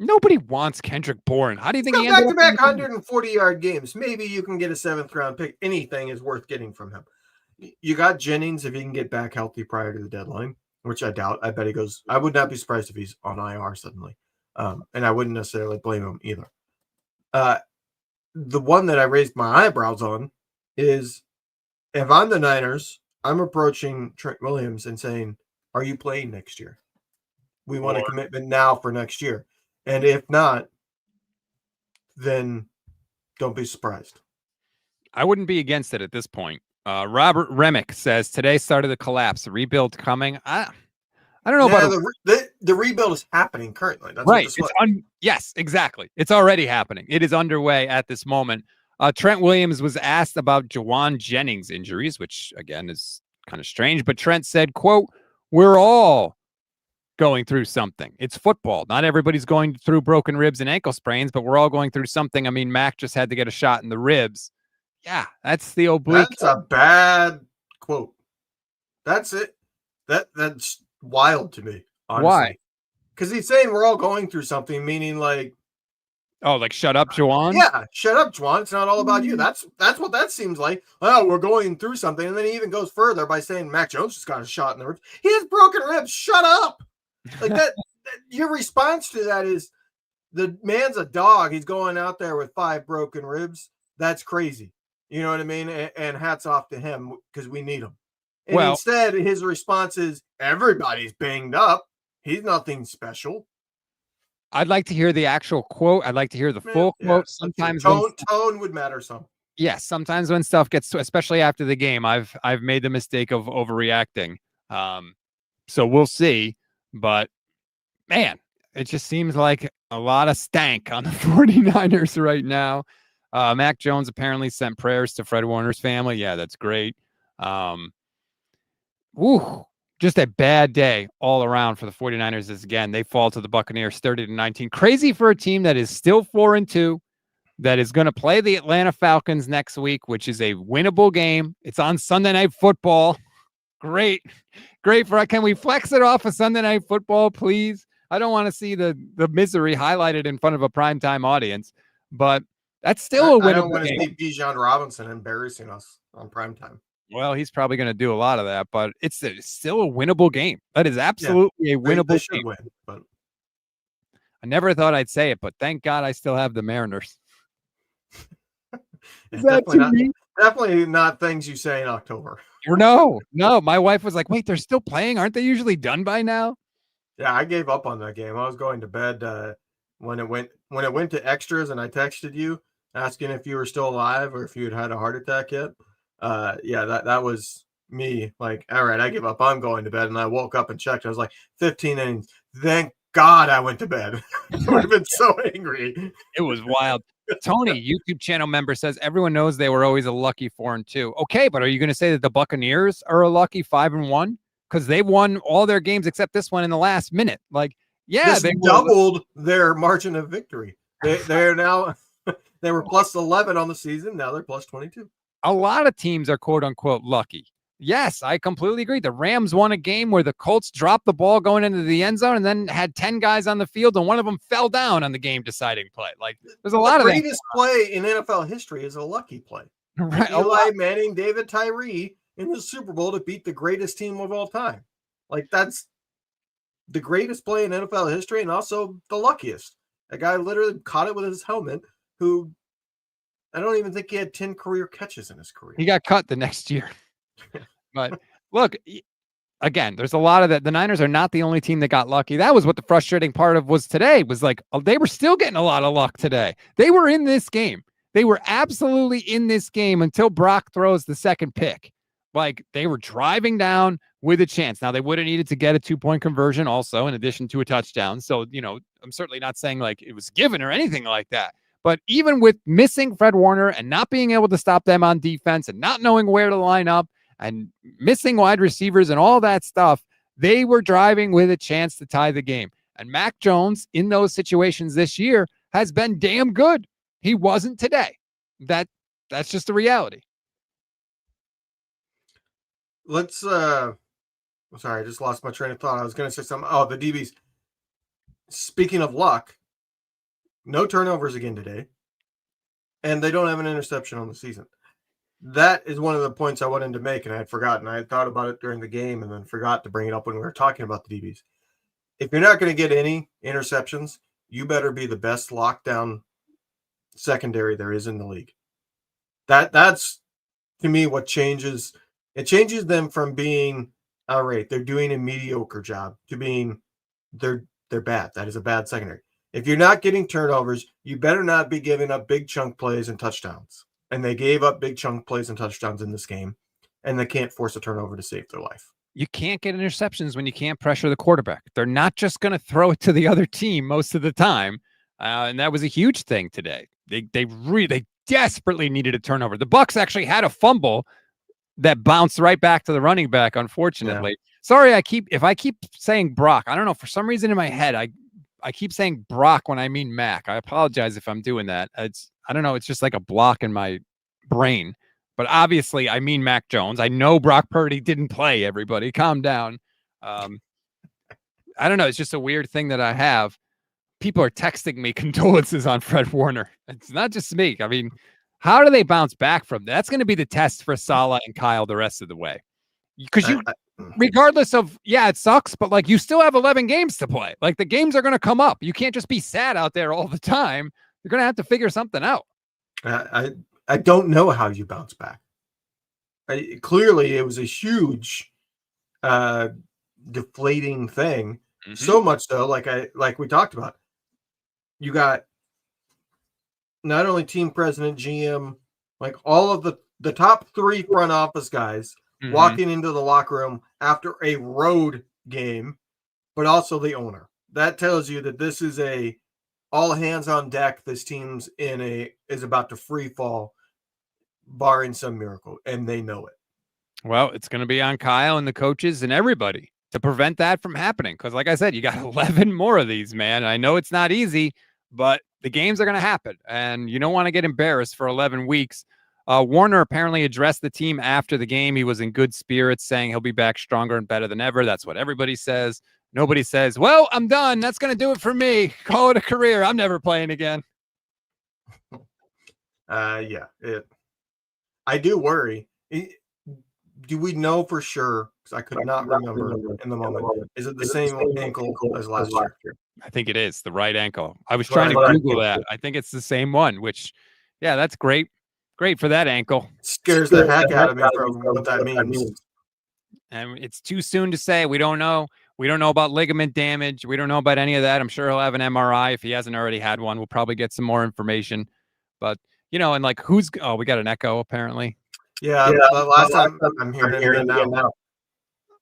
Nobody wants Kendrick Bourne. How do you think he ended back 140-yard games? Maybe you can get a 7th-round pick. Anything is worth getting from him. You got Jennings if he can get back healthy prior to the deadline, which I doubt. I bet he goes. I would not be surprised if he's on IR suddenly. And I wouldn't necessarily blame him either. The one that I raised my eyebrows on is if I'm the Niners, I'm approaching Trent Williams and saying, are you playing next year? We want a commitment now for next year. And if not, then don't be surprised. I wouldn't be against it at this point. Robert Remick says, today started the collapse. The rebuild coming. I don't know about the rebuild is happening currently. That's right. Yes, exactly. It's already happening. It is underway at this moment. Trent Williams was asked about Jauan Jennings injuries, which again is kind of strange, but Trent said, quote, we're all going through something. It's football. Not everybody's going through broken ribs and ankle sprains, but we're all going through something. I mean, Mac just had to get a shot in the ribs. Yeah, that's the oblique. That's a bad quote. That's it. That's wild to me. Honestly. Why? Because he's saying we're all going through something, meaning like, oh, like shut up, Jauan? Yeah, shut up, Jauan. It's not all about you. That's what that seems like. Oh, we're going through something. And then he even goes further by saying Mac Jones just got a shot in the ribs. He has broken ribs. Shut up. Like that your response to that is the man's a dog. He's going out there with 5 broken ribs. That's crazy. You know what I mean? And hats off to him because we need him. And instead, his response is everybody's banged up. He's nothing special. I'd like to hear the actual quote. I'd like to hear the full quote. Sometimes tone would matter some. Yes, sometimes when stuff gets, especially after the game, I've made the mistake of overreacting. So we'll see. But man, it just seems like a lot of stank on the 49ers right now. Mac Jones apparently sent prayers to Fred Warner's family. Yeah, that's great. Just a bad day all around for the 49ers as again, they fall to the Buccaneers 30-19. Crazy for a team that is still 4-2, that is going to play the Atlanta Falcons next week, which is a winnable game. It's on Sunday Night Football. Great for can we flex it off of Sunday Night Football, please? I don't want to see the misery highlighted in front of a primetime audience, but that's still a winnable game. I don't want to see Bijan Robinson embarrassing us on primetime. Well, he's probably going to do a lot of that, but it's still a winnable game. That is absolutely a winnable game. Win, but I never thought I'd say it, but thank God I still have the Mariners. Is that definitely not things you say in October. No. My wife was like, wait, they're still playing? Aren't they usually done by now? Yeah, I gave up on that game. I was going to bed when it went to extras, and I texted you asking if you were still alive or if you had a heart attack yet. That was me. Like, all right, I give up. I'm going to bed. And I woke up and checked. I was like, 15 innings. Thank God I went to bed. I would have been so angry. It was wild. Tony, YouTube channel member, says everyone knows they were always a lucky 4-2. Okay, but are you going to say that the Buccaneers are a lucky 5-1? Because they won all their games except this one in the last minute. Like, yeah, they doubled their margin of victory. They're now they were plus 11 on the season. Now they're plus 22. A lot of teams are quote unquote lucky. Yes, I completely agree. The Rams won a game where the Colts dropped the ball going into the end zone and then had 10 guys on the field, and one of them fell down on the game-deciding play. Like, there's a lot of that. The greatest play in NFL history is a lucky play. Right. Eli Manning, David Tyree in the Super Bowl to beat the greatest team of all time. Like, that's the greatest play in NFL history and also the luckiest. A guy literally caught it with his helmet who I don't even think he had 10 career catches in his career. He got cut the next year. But look, again, there's a lot of that. The Niners are not the only team that got lucky. That was what the frustrating part of was today was like, they were still getting a lot of luck today. They were in this game. They were absolutely in this game until Brock throws the second pick. Like, they were driving down with a chance. Now, they would have needed to get a 2-point conversion also, in addition to a touchdown. So, I'm certainly not saying like it was given or anything like that. But even with missing Fred Warner and not being able to stop them on defense and not knowing where to line up and missing wide receivers and all that stuff, they were driving with a chance to tie the game. And Mac Jones in those situations this year has been damn good. He wasn't today. That's just the reality. Let's sorry, I just lost my train of thought. I was going to say something. Oh, the DBs. Speaking of luck, no turnovers again today, and they don't have an interception on the season. That is one of the points I wanted to make, and I had forgotten. I had thought about it during the game and then forgot to bring it up when we were talking about the DBs. If you're not going to get any interceptions, you better be the best lockdown secondary there is in the league. That's, to me, what changes. It changes them from being, all right, they're doing a mediocre job, to being they're bad. That is a bad secondary. If you're not getting turnovers, you better not be giving up big chunk plays and touchdowns. And they gave up big chunk plays and touchdowns in this game, and they can't force a turnover to save their life. You can't get interceptions when you can't pressure the quarterback. They're not just going to throw it to the other team most of the time, and that was a huge thing today. They desperately needed a turnover. The Bucs actually had a fumble that bounced right back to the running back, unfortunately. Yeah. Sorry, if I keep saying Brock, I don't know, for some reason in my head, I keep saying Brock when I mean Mac. I apologize if I'm doing that. I don't know, it's just like a block in my brain. But obviously, I mean Mac Jones. I know Brock Purdy didn't play, everybody. Calm down. I don't know, it's just a weird thing that I have. People are texting me condolences on Fred Warner. It's not just me. I mean, how do they bounce back from that? That's going to be the test for Salah and Kyle the rest of the way. Because regardless of, it sucks, but like you still have 11 games to play. Like the games are going to come up. You can't just be sad out there all the time. You're going to have to figure something out. I don't know how you bounce back. Clearly, it was a huge deflating thing. Mm-hmm. So much so, like we talked about, you got not only team president, GM, like all of the top 3 front office guys walking into the locker room after a road game, but also the owner. That tells you that this is a all hands on deck. This team's is about to free fall, barring some miracle, and they know it. Well, it's going to be on Kyle and the coaches and everybody to prevent that from happening. Because like I said, you got 11 more of these, man. I know it's not easy, but the games are going to happen, and you don't want to get embarrassed for 11 weeks. Warner apparently addressed the team after the game. He was in good spirits, saying he'll be back stronger and better than ever. That's what everybody says. Nobody says, well, I'm done. That's going to do it for me. Call it a career. I'm never playing again. I do worry. Do we know for sure? Because I could not remember in the moment. Is it the same ankle as last year? I think it is the right ankle. I was trying to Google that. I think it's the same one, which, that's great. Great for that ankle. Scares the heck out of me from what that means. And it's too soon to say. We don't know. We don't know about ligament damage. We don't know about any of that. I'm sure he'll have an MRI if he hasn't already had one. We'll probably get some more information. But, and like we got an echo apparently. Yeah. The last time I'm hearing it now.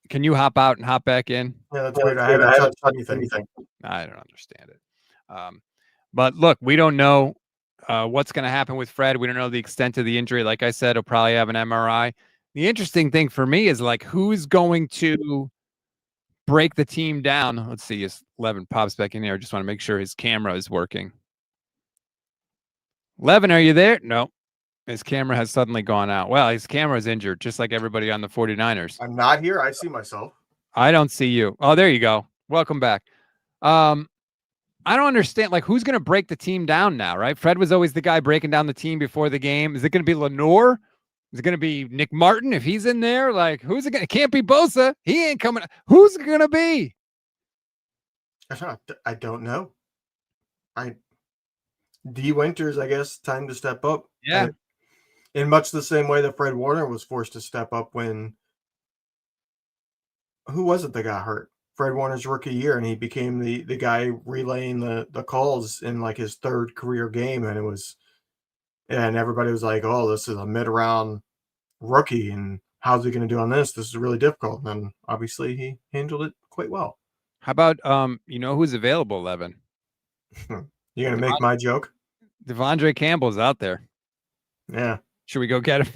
Can you hop out and hop back in? Yeah, that's weird. I haven't touched anything. I don't understand it. But look, we don't know what's going to happen with Fred. We don't know the extent of the injury. Like I said, he'll probably have an MRI. The interesting thing for me is like, who's going to break the team down? Let's see. His 11 pops back in here. I just want to make sure his camera is working. 11, are you there? No. His camera has suddenly gone out. Well, his camera is injured, just like everybody on the 49ers. I'm not here. I see myself. I don't see you. Oh, there you go. Welcome back. I don't understand, like, who's going to break the team down now, right? Fred was always the guy breaking down the team before the game. Is it going to be Lenore? Is it going to be Nick Martin if he's in there? Like, who's it going to? It can't be Bosa. He ain't coming. Who's it going to be? I don't know. D. Winters, I guess, time to step up. Yeah. In much the same way that Fred Warner was forced to step up when who was it that got hurt? Fred Warner's rookie year, and he became the guy relaying the calls in like his third career game, and everybody was like, "Oh, this is a mid-round rookie, and how's he going to do on this? This is really difficult." And then obviously he handled it quite well. How about who's available, Levin? You're gonna make my joke? Devondre Campbell's out there. Yeah. Should we go get him?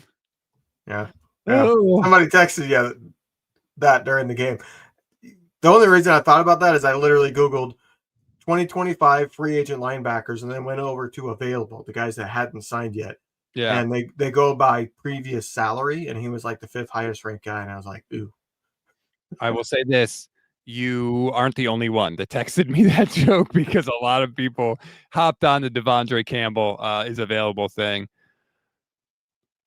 Yeah. Oh. Somebody texted you that during the game. The only reason I thought about that is I literally Googled 2025 free agent linebackers and then went over to available, the guys that hadn't signed yet. Yeah. And they go by previous salary, and he was like the 5th highest ranked guy. And I was like, ooh. I will say this. You aren't the only one that texted me that joke, because a lot of people hopped on the Devondre Campbell is available thing.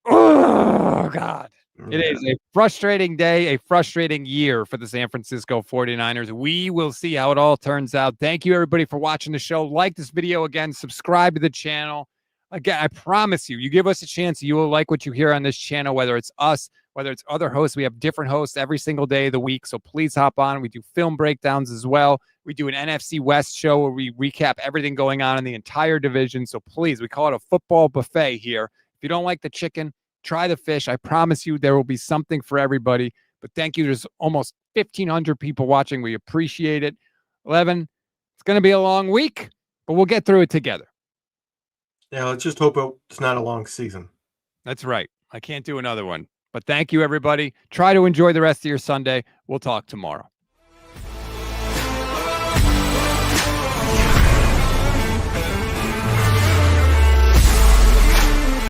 Oh, God. It is a frustrating day, a frustrating year for the San Francisco 49ers. We will see how it all turns out. Thank you, everybody, for watching the show. Like this video again. Subscribe to the channel. Again, I promise you give us a chance, you will like what you hear on this channel, whether it's us, whether it's other hosts. We have different hosts every single day of the week, so please hop on. We do film breakdowns as well. We do an NFC West show where we recap everything going on in the entire division, so please, we call it a football buffet here. If you don't like the chicken, try the fish. I promise you there will be something for everybody. But thank you. There's almost 1,500 people watching. We appreciate it. 11, it's going to be a long week, but we'll get through it together. Yeah, let's just hope it's not a long season. That's right. I can't do another one. But thank you, everybody. Try to enjoy the rest of your Sunday. We'll talk tomorrow.